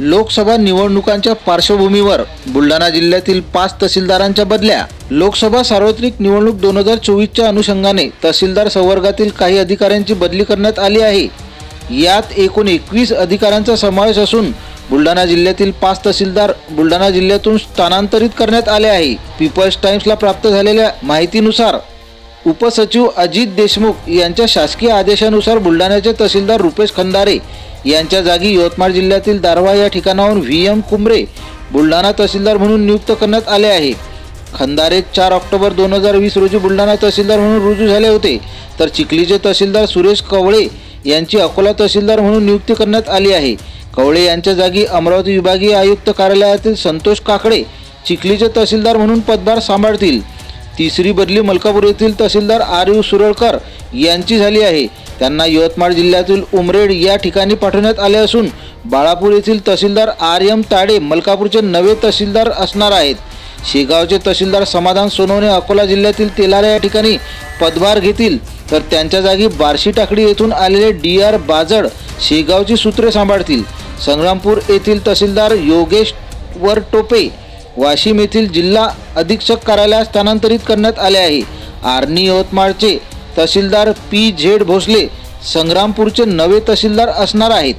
लोकसभा निवडणुकांच्या पार्श्वभूमीवर बुलढाणा जिल्ह्यातील 5 तहसीलदारांच्या बदल्या। लोकसभा सार्वत्रिक निवडणूक 2024च्या अनुषंगाने तहसीलदार संवर्गातील काही अधिकाऱ्यांची बदली करण्यात आली आहे। यात एकूण 21 अधिकाऱ्यांचा समावेश असून बुलढाणा जिल्ह्यातील 5 तहसीलदार बुलढाणा जिल्ह्यातून स्थानांतरित करण्यात आले आहे। पीपल्स टाइम्सला प्राप्त झालेल्या माहितीनुसार उपसचिव अजित देशमुख यांच्या शासकीय आदेशानुसार बुलढाण्याचे तहसीलदार रुपेश खंदारे यांच्या जागी यवतमाळ जिल्ह्यातील दारव्हा या ठिकाणाहून VM कुंबरे बुलढाणा तहसीलदार म्हणून नियुक्त करण्यात आले आहे। खंदारे 4 ऑक्टोबर 2020 रोजी बुलढाणा तहसीलदार म्हणून रुजू झाले होते, तर चिखलीचे तहसीलदार सुरेश कवळे यांची अकोला तहसीलदार म्हणून नियुक्ती करण्यात आली आहे। कवळे यांच्या जागी अमरावती विभागीय आयुक्त कार्यालयातील संतोष काकडे चिखलीचे तहसीलदार म्हणून पदभार सांभाळतील। तिसरी बदली मलकापूर येथील तहसीलदार RU सुरळकर यांची झाली आहे। त्यांना यवतमाळ जिल्ह्यातील उमरेड या ठिकाणी पाठवण्यात आले असून बाळापूर येथील तहसीलदार RM ताडे मलकापूरचे नवे तहसीलदार असणार आहेत। शेगावचे तहसीलदार समाधान सोनवणे अकोला जिल्ह्यातील तेलारा या ठिकाणी पदभार घेतील, तर त्यांच्या जागी बार्शी टाकडी येथून आलेले DR बाजड शेगावची सूत्रे सांभाळतील। संग्रामपूर येथील तहसीलदार योगेश वरटोपे वाशिम येथील जिल्हा अधीक्षक कार्यालयात स्थानांतरित करण्यात आले आहे। आर्णी यवतमाळचे तहसीलदार PZ भोसले संग्रामपूरचे नवे तहसीलदार असणार आहेत।